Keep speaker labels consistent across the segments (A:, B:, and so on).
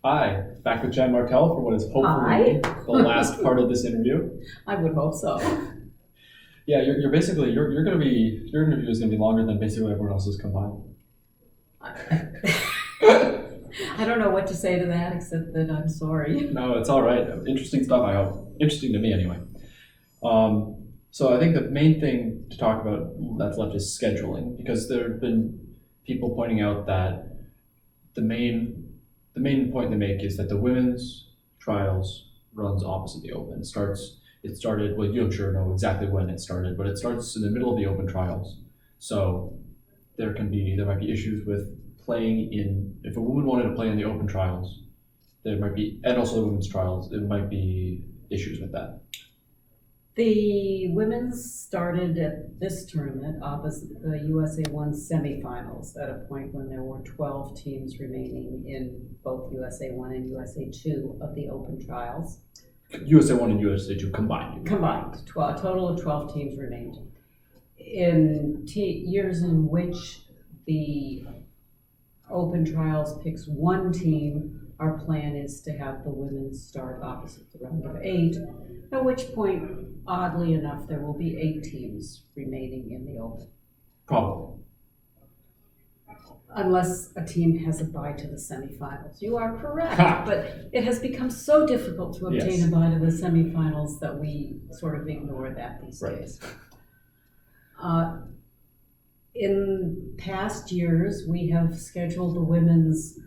A: Hi, back with Jan Martel for what is hopefully the last part of this interview.
B: I would hope so.
A: Yeah, you're basically your interview is gonna be longer than basically everyone else's combined.
B: I don't know what to say to that except that I'm sorry.
A: No, it's all right. Interesting stuff. I hope interesting to me anyway. So I think the main thing to talk about that's left is scheduling, because there have been people pointing out that the main point they make is that the women's trials runs opposite the open. It started, well, you I'm sure know exactly when it started, but it starts in the middle of the open trials. So there might be issues with playing if a woman wanted to play in the open trials, there might be, and also the women's trials, there might be issues with that.
B: The women's started at this tournament opposite the USA 1 semifinals at a point when there were 12 teams remaining in both USA 1 and USA 2 of the open trials.
A: USA 1 and USA 2 combined.
B: Combined, a total of 12 teams remained. In years in which the open trials picks one team, our plan is to have the women start opposite the round of 8, at which point, oddly enough, there will be 8 teams remaining in the open.
A: Probably.
B: Unless a team has a bye to the semifinals. You are correct, but it has become so difficult to obtain a bye to the semifinals that we sort of ignore that these days. In past years, we have scheduled the women's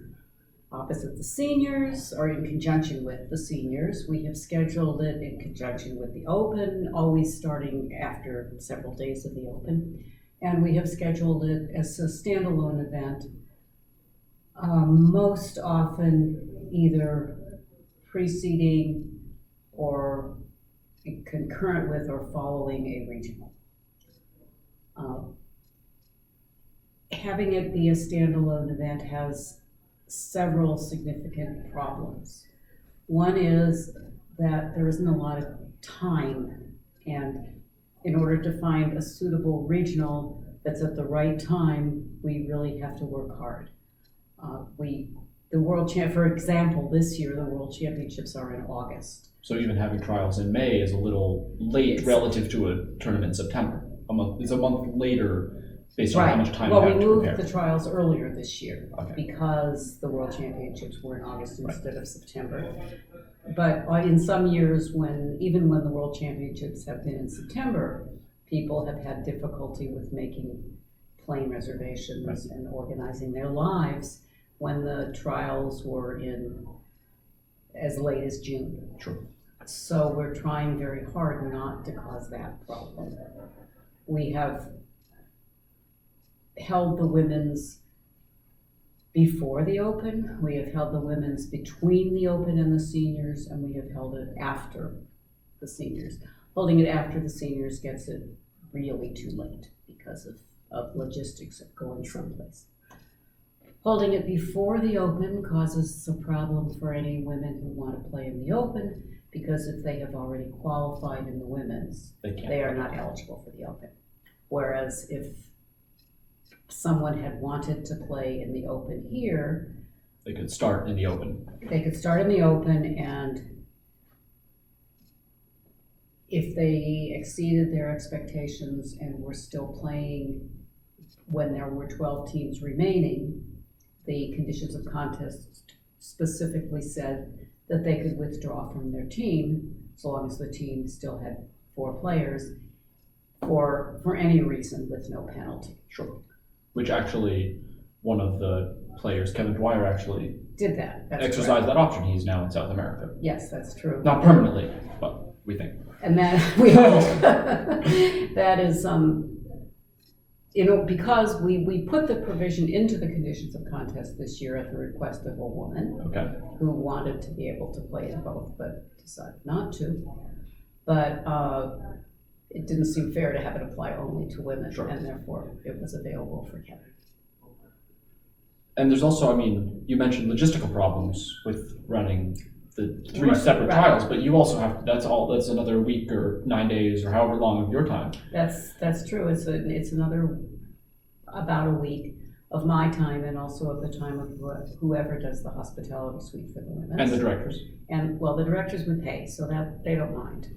B: opposite the seniors, or in conjunction with the seniors. We have scheduled it in conjunction with the open, always starting after several days of the open. And we have scheduled it as a standalone event, most often either preceding or concurrent with or following a regional. Having it be a standalone event has several significant problems. One is that there isn't a lot of time, and in order to find a suitable regional that's at the right time, we really have to work hard. For example, this year the World Championships are in August.
A: So even having trials in May is a little late relative to a tournament in September. It's a month later based on how much time you have to prepare.
B: Well, we moved the trials earlier this year because the World Championships were in August instead of September. But in some years, even when the World Championships have been in September, people have had difficulty with making plane reservations and organizing their lives when the trials were in as late as June.
A: Sure.
B: So we're trying very hard not to cause that problem. We have held the women's before the open, we have held the women's between the open and the seniors, and we have held it after the seniors. Holding it after the seniors gets it really too late because of logistics of going someplace. Holding it before the open causes a problem for any women who want to play in the open, because if they have already qualified in the women's, they are not eligible for the open. Whereas if someone had wanted to play in the open here,
A: they could start in the open.
B: And if they exceeded their expectations and were still playing when there were 12 teams remaining, the conditions of contest specifically said that they could withdraw from their team so long as the team still had 4 players for any reason with no penalty.
A: Sure. Which actually, one of the players, Kevin Dwyer, actually
B: did that. That's
A: exercised
B: correct.
A: that option. He's now in South America.
B: Yes, that's true.
A: Not permanently, but we think.
B: And that we hope that is because we put the provision into the conditions of contest this year at the request of a woman who wanted to be able to play in both but decided not to. But it didn't seem fair to have it apply only to women, and therefore it was available for Kevin.
A: And there's also, you mentioned logistical problems with running the 3 separate trials, but you also have, that's another week or 9 days or however long of your time.
B: That's true. It's another about a week. of my time and also of the time of whoever does the hospitality suite for the women.
A: And the directors.
B: And, well, the directors would pay, so that they don't mind.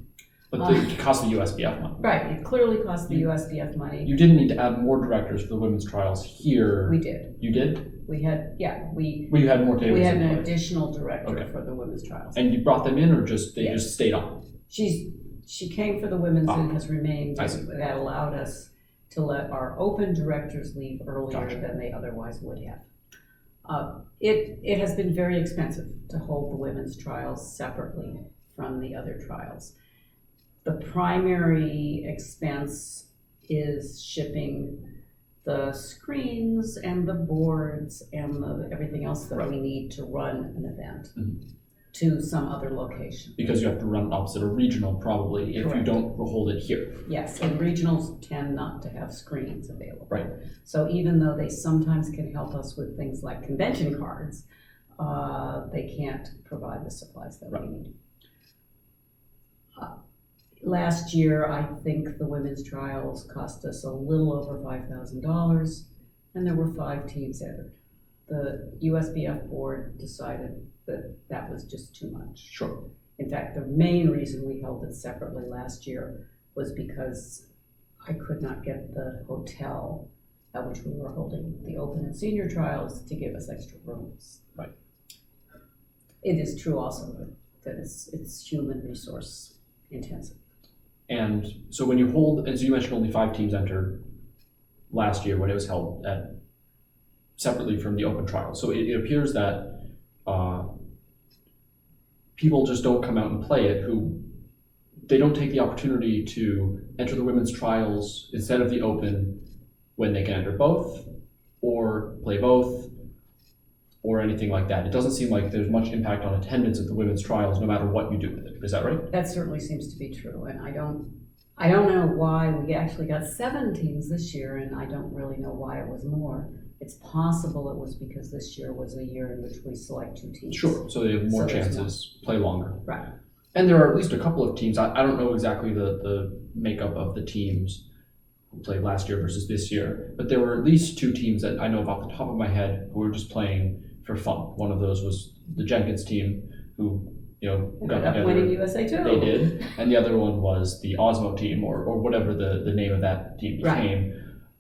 A: But it costs the USBF money.
B: Right, it clearly costs the USBF money.
A: You didn't need to add more directors for the women's trials here.
B: We did.
A: You did?
B: We had, yeah, we
A: Well, you had more tables.
B: we had
A: in
B: an
A: place.
B: additional director
A: Okay.
B: for the women's trials.
A: And you brought them in, or just they
B: Yes.
A: just stayed on?
B: She came for the women's and has remained.
A: I see.
B: That allowed us to let our open directors leave earlier
A: Gotcha.
B: than they otherwise would have. It has been very expensive to hold the women's trials separately from the other trials. The primary expense is shipping the screens and the boards and everything else that we need to run an event to some other location.
A: Because you have to run opposite a regional probably if you
B: Correct.
A: don't hold it here.
B: Yes, and regionals tend not to have screens available.
A: Right.
B: So even though they sometimes can help us with things like convention cards, they can't provide the supplies that we need. Last year, I think the women's trials cost us a little over $5,000, and there were 5 teams entered. The USBF board decided that that was just too much.
A: Sure.
B: In fact, the main reason we held it separately last year was because I could not get the hotel at which we were holding the open and senior trials to give us extra rooms.
A: Right.
B: It is true also that it's human resource intensive.
A: And so when you hold, as you mentioned, only 5 teams entered last year when it was held at separately from the open trial. So it appears that people just don't come out and play it who they don't take the opportunity to enter the women's trials instead of the open when they can enter both or play both or anything like that. It doesn't seem like there's much impact on attendance at the women's trials no matter what you do with it. Is that right?
B: That certainly seems to be true, and I don't know why we actually got 7 teams this year, and I don't really know why it was more. It's possible it was because this year was a year in which we select 2 teams.
A: Sure, so they have more
B: So there's
A: chances, play longer.
B: Right.
A: And there are at least a couple of teams, I don't know exactly the makeup of the teams who played last year versus this year, but there were at least 2 teams that I know of off the top of my head who were just playing for fun. One of those was the Jenkins team who, got
B: Ended up
A: together.
B: winning USA too.
A: They did, and the other one was the Osmo team or whatever the name of that team became,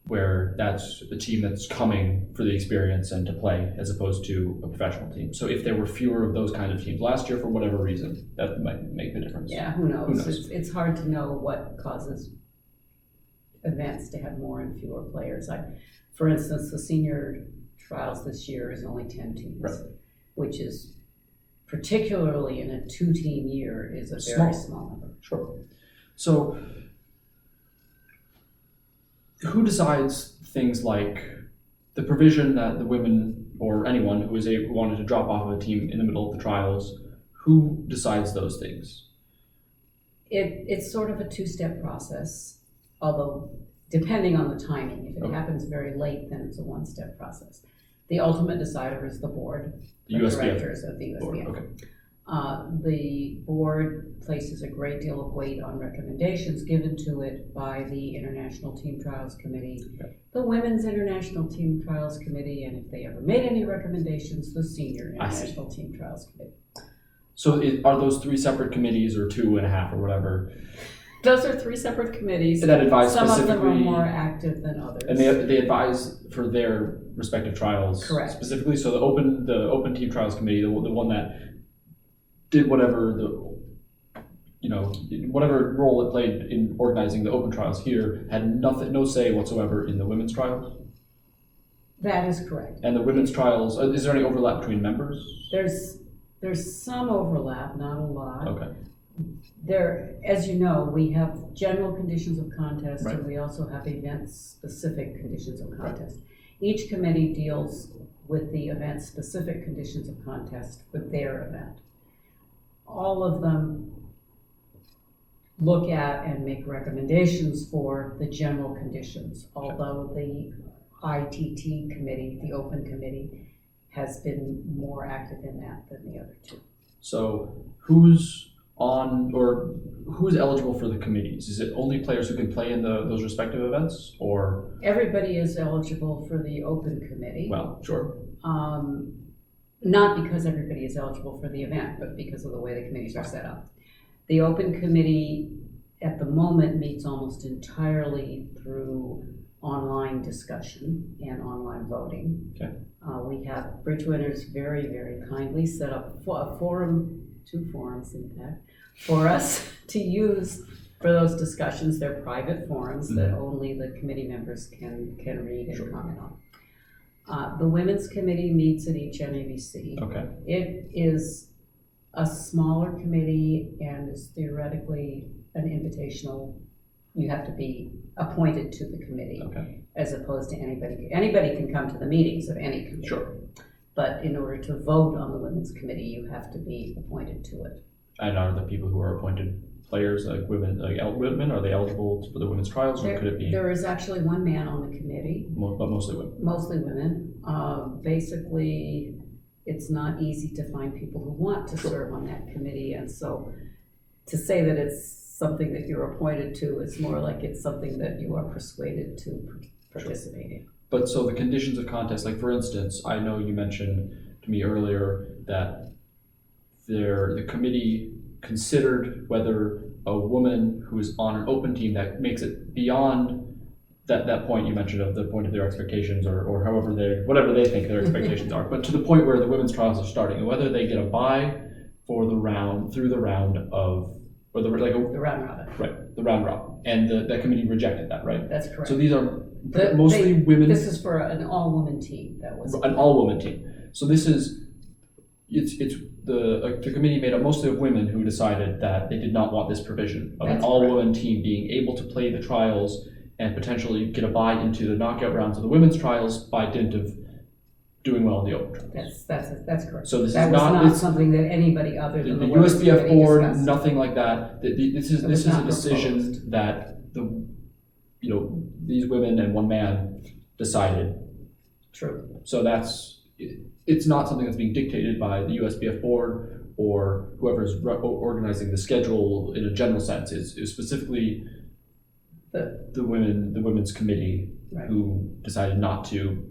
A: where that's the team that's coming for the experience and to play as opposed to a professional team. So if there were fewer of those kind of teams last year for whatever reason, that might make the difference.
B: Yeah, who knows?
A: Who knows?
B: It's hard to know what causes events to have more and fewer players. For instance, the senior trials this year is only 10 teams,
A: Right.
B: which is particularly in a 2-team year is a very small number.
A: Sure. So who decides things like the provision that the women or anyone who wanted to drop off of a team in the middle of the trials, who decides those things?
B: It's sort of a 2-step process, although depending on the timing. If it
A: Okay.
B: happens very late, then it's a 1-step process. The ultimate decider is the board,
A: The
B: the
A: USBF
B: directors of the
A: board.
B: USBF.
A: Okay.
B: The board places a great deal of weight on recommendations given to it by the International Team Trials Committee,
A: Okay.
B: the Women's International Team Trials Committee, and if they ever made any recommendations, the Senior
A: I see.
B: International Team Trials Committee.
A: So are those 3 separate committees or 2.5 or whatever?
B: Those are 3 separate committees.
A: That advise
B: Some of them are
A: specifically,
B: more active than others.
A: and they advise for their respective trials.
B: Correct.
A: Specifically, so the open team trials committee, the one that did whatever whatever role it played in organizing the open trials here, had no say whatsoever in the women's trials.
B: That is correct.
A: And the women's trials, is there any overlap between members?
B: There's some overlap, not a lot.
A: Okay.
B: There, as you know, we have general conditions of contest,
A: Right.
B: and we also have event-specific conditions of contest. Each committee deals with the event-specific conditions of contest for their event. All of them look at and make recommendations for the general conditions, although the ITT committee, the open committee, has been more active in that than the other 2.
A: So who's on, or who's eligible for the committees? Is it only players who can play in those respective events, or?
B: Everybody is eligible for the open committee.
A: Well, sure.
B: Not because everybody is eligible for the event, but because of the way the committees are set up. The open committee at the moment meets almost entirely through online discussion and online voting.
A: Okay.
B: We have Bridge Winners very, very kindly set up a forum, 2 forums in fact, for us to use for those discussions. They're private forums that only the committee members can read and comment on. The Women's Committee meets at each NABC.
A: Okay.
B: It is a smaller committee and is theoretically an invitational. You have to be appointed to the committee,
A: Okay.
B: as opposed to anybody. Anybody can come to the meetings of any committee.
A: Sure.
B: But in order to vote on the Women's Committee, you have to be appointed to it.
A: And are the people who are appointed players, like women, are they eligible for the women's trials, or could it be?
B: There is actually one man on the committee.
A: But mostly women.
B: Mostly women. Basically, it's not easy to find people who want to serve on that committee, and so to say that it's something that you're appointed to is more like it's something that you are persuaded to participate in.
A: But so the conditions of contest, like for instance, I know you mentioned to me earlier that the committee considered whether a woman who is on an open team that makes it beyond that point you mentioned of the point of their expectations, or however whatever they think their expectations are, but to the point where the women's trials are starting, and whether they get a bye for the round of, or the
B: round robin.
A: Right, the round robin, and that committee rejected that, right?
B: That's correct.
A: So these are mostly women.
B: This is for an all-woman team. That was
A: an all-woman team. So this is the committee made up mostly of women who decided that they did not want this provision of an all-woman team being able to play the trials and potentially get a bye into the knockout rounds of the women's trials by dint of doing well in the open trials.
B: That's correct.
A: So this
B: that
A: is
B: was
A: not
B: something that anybody other than
A: the
B: the
A: USBF board,
B: discussed.
A: nothing like that. This is a decision
B: proposed.
A: that these women and one man decided.
B: True.
A: So it's not something that's being dictated by the USBF board or whoever's organizing the schedule in a general sense. It's specifically the women's committee who decided not to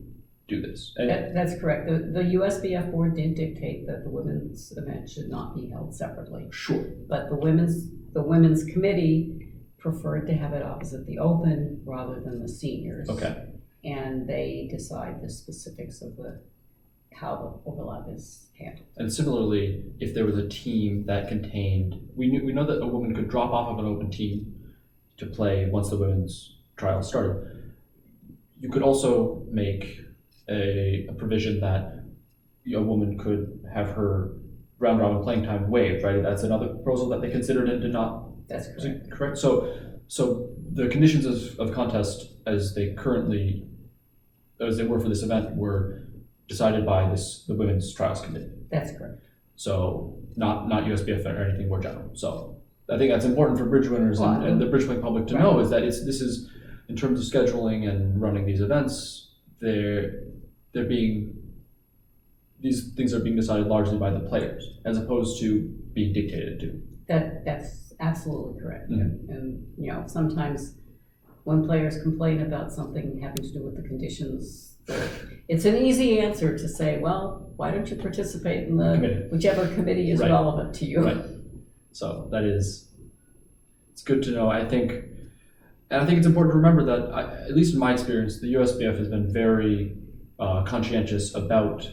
A: do this.
B: That's correct. The USBF board did dictate that the women's event should not be held separately.
A: Sure.
B: But the women's committee preferred to have it opposite the open rather than the seniors.
A: Okay.
B: And they decide the specifics of how the overlap is handled.
A: And similarly, if there was a team that contained, we know that a woman could drop off of an open team to play once the women's trials started. You could also make a provision that a woman could have her round robin playing time waived, right? That's another proposal that they considered and did not.
B: That's correct.
A: Is it correct? So the conditions of contest as they were for this event were decided by the women's trials committee.
B: That's correct.
A: So not USBF or anything more general. So I think that's important for bridge winners and the bridge playing public to know, is that this is in terms of scheduling and running these events, these things are being decided largely by the players as opposed to being dictated to.
B: That's absolutely correct.
A: Mm-hmm.
B: And sometimes when players complain about something having to do with the conditions, it's an easy answer to say, well, why don't you participate in whichever committee is relevant to you?
A: Right. So it's good to know. I think it's important to remember that, at least in my experience, the USBF has been very conscientious about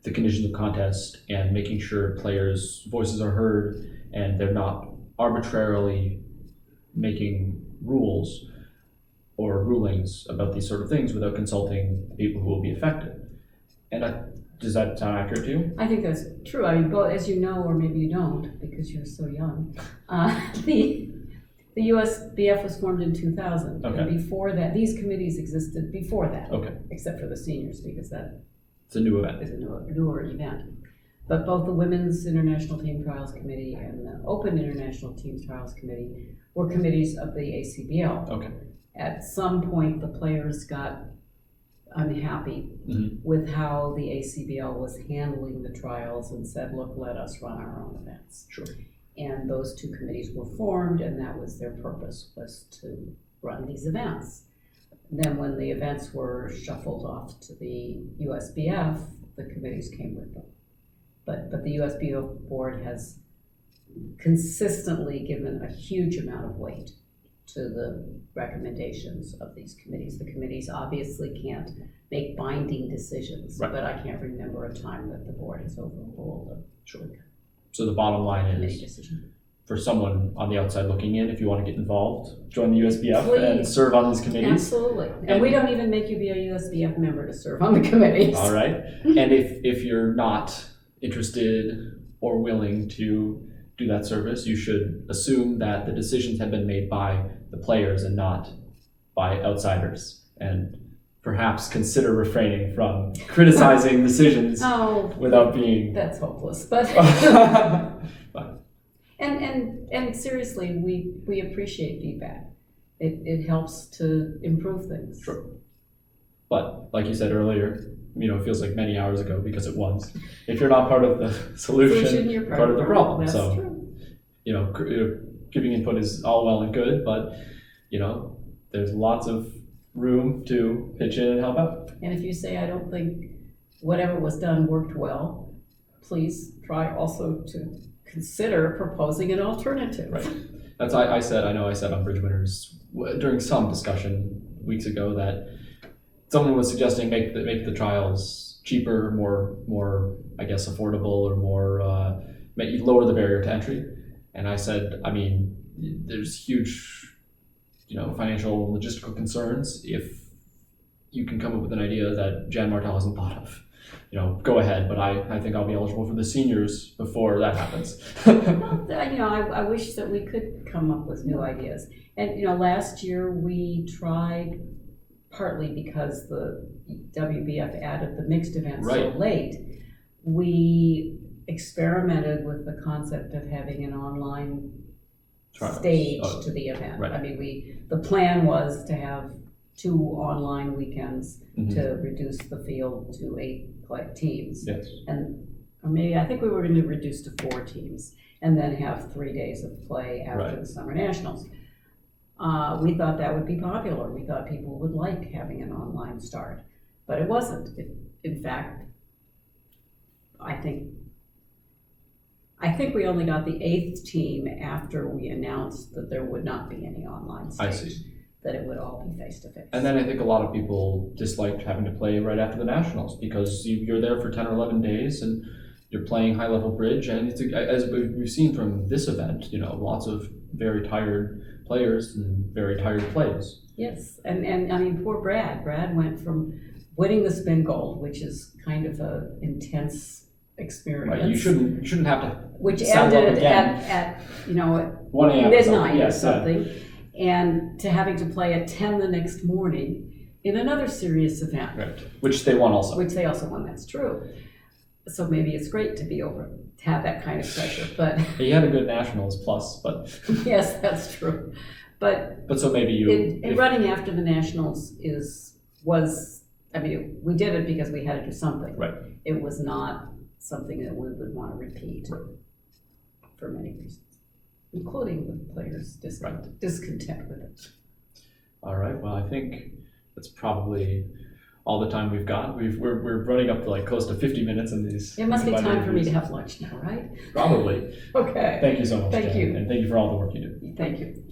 A: the conditions of contest and making sure players' voices are heard and they're not arbitrarily making rules or rulings about these sort of things without consulting the people who will be affected. And does that sound accurate to you?
B: I think that's true. I mean, as you know, or maybe you don't, because you're so young, the USBF was formed in 2000.
A: Okay.
B: And before that, these committees existed before that.
A: Okay.
B: Except for the seniors, because that
A: it's a new event.
B: Is a newer event. But both the Women's International Team Trials Committee and the Open International Team Trials Committee were committees of the ACBL.
A: Okay.
B: At some point, the players got unhappy with how the ACBL was handling the trials and said, look, let us run our own events.
A: Sure.
B: And those two committees were formed, and that was their purpose, was to run these events. Then when the events were shuffled off to the USBF, the committees came with them. But the USBF board has consistently given a huge amount of weight to the recommendations of these committees. The committees obviously can't make binding decisions,
A: Right.
B: but I can't remember a time that the board has overruled a
A: So the bottom line
B: committee
A: is,
B: decision.
A: for someone on the outside looking in, if you want to get involved, join the USBF and
B: Please.
A: serve on these committees.
B: Absolutely. And we don't even make you be a USBF member to serve on the committees.
A: All right. And if you're not interested or willing to do that service, you should assume that the decisions have been made by the players and not by outsiders. And perhaps consider refraining from criticizing decisions
B: Oh,
A: without being...
B: that's hopeless. But and seriously, we appreciate feedback. It helps to improve things.
A: Sure. But like you said earlier, it feels like many hours ago because it was. If you're not part of the solution,
B: You're
A: you're part of the problem.
B: That's
A: So,
B: true.
A: giving input is all well and good, but, there's lots of room to pitch in and help out.
B: And if you say, I don't think whatever was done worked well, please try also to consider proposing an alternative.
A: Right. That's I said on Bridge Winners during some discussion weeks ago that someone was suggesting make the trials cheaper, more I guess affordable, or more lower the barrier to entry. And I said, there's huge financial logistical concerns. If you can come up with an idea that Jan Martel hasn't thought of, go ahead, but I think I'll be eligible for the seniors before that happens.
B: Well, I wish that we could come up with new ideas. And, last year we tried, partly because the WBF added the mixed event so
A: Right.
B: late, we experimented with the concept of having an online
A: Trials.
B: stage
A: Oh,
B: to the event.
A: right.
B: The plan was to have 2 online weekends
A: Mhm.
B: to reduce the field to 8 teams.
A: Yes.
B: Or maybe, I think we were going to reduce to 4 teams and then have 3 days of play after
A: Right.
B: the Summer Nationals. We thought that would be popular. We thought people would like having an online start, but it wasn't. In fact, I think we only got the 8th team after we announced that there would not be any online stage.
A: I see.
B: That it would all be face-to-face.
A: And then I think a lot of people disliked having to play right after the Nationals because you're there for 10 or 11 days and you're playing high-level bridge. And as we've seen from this event, lots of very tired players and very tired plays.
B: Yes, and poor Brad. Brad went from winning the spin gold, which is kind of a intense experience.
A: Right. You shouldn't have to
B: which
A: saddle up
B: ended
A: again.
B: at
A: 1 a.m.
B: midnight or
A: Yes, yeah.
B: something, and to having to play at 10 the next morning in another serious event.
A: Right. Which they won also.
B: Which they also won, that's true. So maybe it's great to have that kind of pressure, but
A: He had a good Nationals plus, but
B: yes, that's true. But
A: so maybe you...
B: running after the Nationals we did it because we had to do something.
A: Right.
B: It was not something that we would want to repeat
A: Right.
B: for many reasons, including the players' discontent with it.
A: All right. Well, I think that's probably all the time we've got. We're running up to close to 50 minutes in these.
B: It must be
A: combined
B: time for me to
A: interviews.
B: have lunch now, right?
A: Probably.
B: Okay.
A: Thank you so much,
B: Thank
A: Jan,
B: you.
A: and thank you for all the work you do.
B: Thank you.